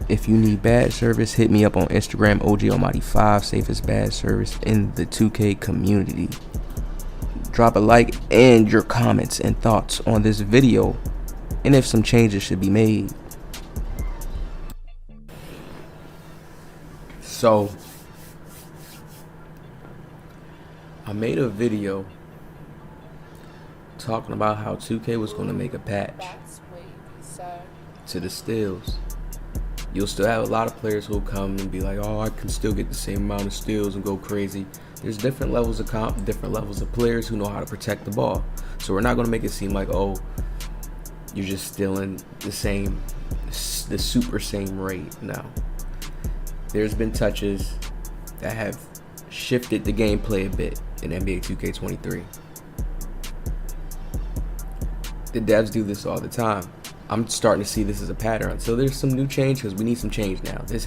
If you need bad service, hit me up on Instagram, OGAlmighty5, safest bad service in the 2K community. Drop a like and your comments and thoughts on this video, and if some changes should be made. So, I made a video talking about how 2K was going to make a patch to the steals. You'll still have a lot of players who'll come and be like, oh, I can still get the same amount of steals and go crazy. There's different levels of different levels of players who know how to protect the ball. So we're not going to make it seem like, oh, you're just stealing the super same rate. No. There's been touches that have shifted the gameplay a bit in NBA 2K23. The devs do this all the time. I'm starting to see this as a pattern. So there's some new change because we need some change now. This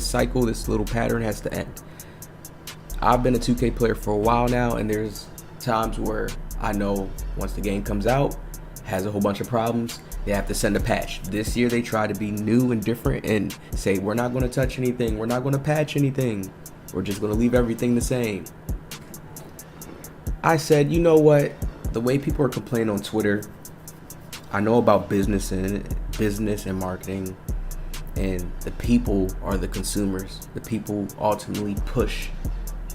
cycle, this little pattern has to end. I've been a 2K player for a while now, and there's times where I know once the game comes out, has a whole bunch of problems, they have to send a patch. This year they try to be new and different and say, we're not going to touch anything, we're not going to patch anything, we're just going to leave everything the same. I said, you know what, the way people are complaining on Twitter, I know about business and marketing, and the people are the consumers. The people ultimately push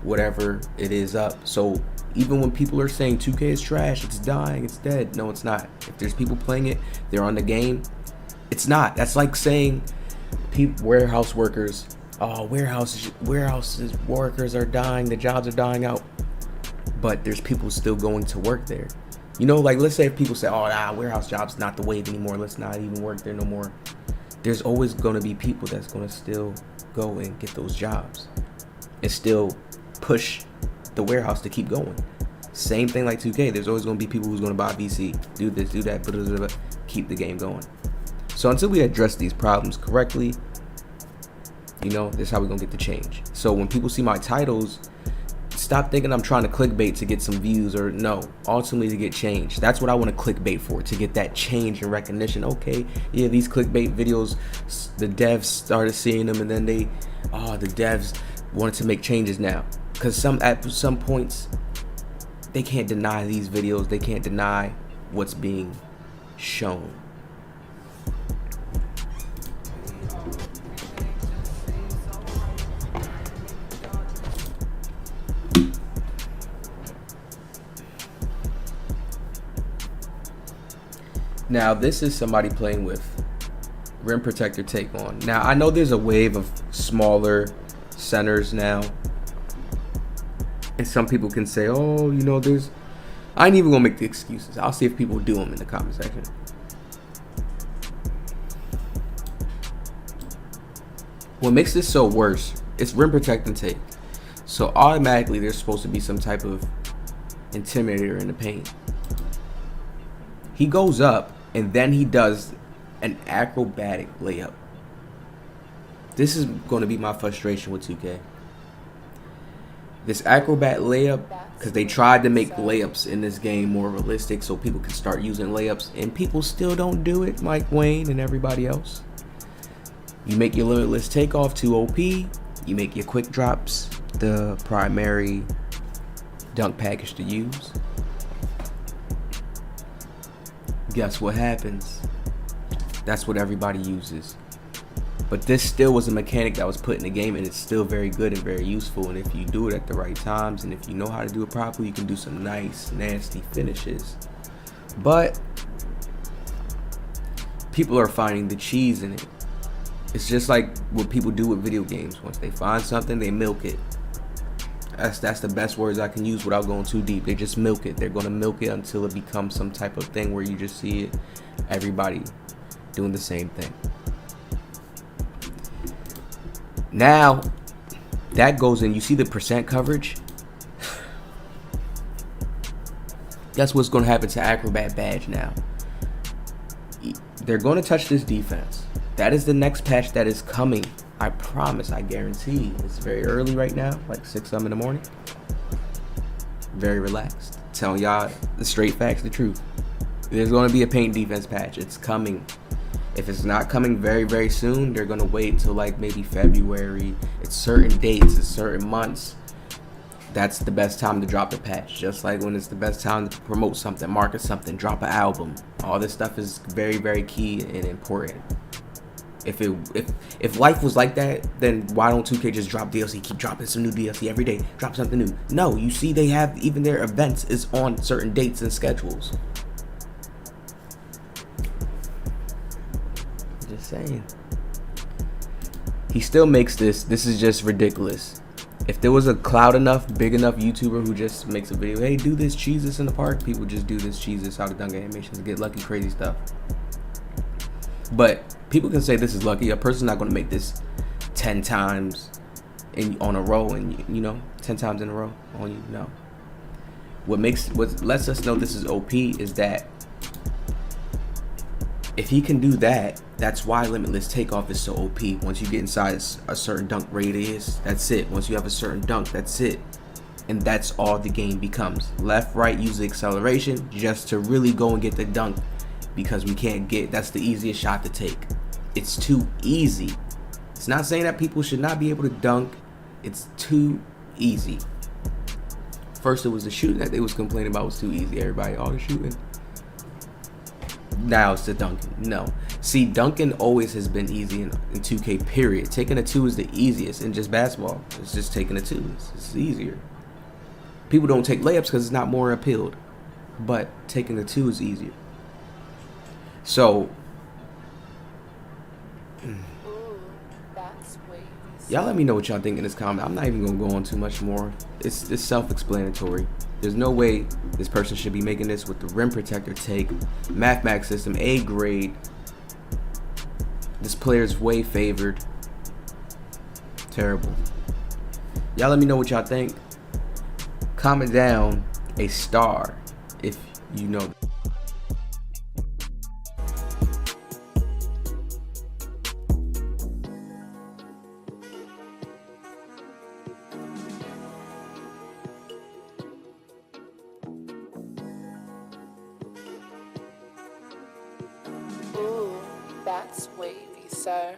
whatever it is up. So even when people are saying 2K is trash, it's dying, it's dead, no, it's not. If there's people playing it, they're on the game, it's not. That's like saying warehouse workers, oh, warehouse workers are dying, the jobs are dying out, but there's people still going to work there. You know, like, let's say if people say, oh, warehouse jobs not the wave anymore, let's not even work there no more. There's always going to be people that's going to still go and get those jobs and still push the warehouse to keep going. Same thing like 2K. There's always going to be people who's going to buy VC, do this, do that, blah, blah, blah, keep the game going. So until we address these problems correctly, you know, this is how we're going to get the change. So when people see my titles, stop thinking I'm trying to clickbait to get some views, or no, ultimately to get change. That's what I want to clickbait for, to get that change and recognition. Okay, yeah, these clickbait videos, the devs started seeing them, and then the devs wanted to make changes now. Because at some points, they can't deny these videos. They can't deny what's being shown. Now, this is somebody playing with rim protector take on. Now, I know there's a wave of smaller centers now. And some people can say, oh, you know, I ain't even going to make the excuses. I'll see if people do them in the comment section. What makes this so worse, it's rim protect and take. So automatically there's supposed to be some type of intimidator in the paint. He goes up, and then he does an acrobatic layup. This is going to be my frustration with 2K. This acrobat layup, because they tried to make layups in this game more realistic so people can start using layups, and people still don't do it, like Wang and everybody else. You make your limitless takeoff too OP. You make your quick drops the primary dunk package to use. Guess what happens? That's what everybody uses. But this still was a mechanic that was put in the game, and it's still very good and very useful. And if you do it at the right times, and if you know how to do it properly, you can do some nice, nasty finishes. But people are finding the cheese in it. It's just like what people do with video games. Once they find something, they milk it. That's the best words I can use without going too deep. They just milk it. They're going to milk it until it becomes some type of thing where you just see it, everybody doing the same thing. Now, that goes in. You see the percent coverage? That's what's going to happen to Acrobat Badge now. They're going to touch this defense. That is the next patch that is coming. I promise, I guarantee. It's very early right now, like 6 in the morning. Very relaxed. Telling y'all the straight facts, the truth. There's going to be a paint defense patch. It's coming. If it's not coming very, very soon, they're gonna wait till like maybe February. It's certain dates, it's certain months. That's the best time to drop the patch. Just like when it's the best time to promote something, market something, drop an album. All this stuff is very, very key and important. If life was like that, then why don't 2K just drop DLC? Keep dropping some new DLC every day. Drop something new. No, you see they have even their events is on certain dates and schedules. Just saying. He still makes this. This is just ridiculous. If there was a cloud enough, big enough YouTuber who just makes a video, hey, do this, cheese this in the park, people just do this, cheese this, how to dunk animations, get lucky, crazy stuff. But people can say this is lucky. A person's not going to make this 10 times on a row, and 10 times in a row on you. No. What lets us know this is OP is that if he can do that, that's why Limitless Takeoff is so OP. Once you get inside a certain dunk radius, that's it. Once you have a certain dunk, that's it. And that's all the game becomes. Left, right, use the acceleration just to really go and get the dunk, because we can't get, that's the easiest shot to take. It's too easy. It's not saying that people should not be able to dunk. It's too easy. First it was the shooting that they was complaining about was too easy. Everybody, all the shooting. Now it's the dunking. No. See, dunking always has been easy in 2K, period. Taking a 2 is the easiest in just basketball. It's just taking a 2. It's easier. People don't take layups because it's not more appealed. But taking the 2 is easier. So, y'all let me know what y'all think in this comment. I'm not even going to go on too much more. It's self-explanatory. There's no way this person should be making this with the rim protector take. Mathematics system, A grade. This player's way favored. Terrible. Y'all let me know what y'all think. Comment down a star if you know. Ooh, that's wavy, sir.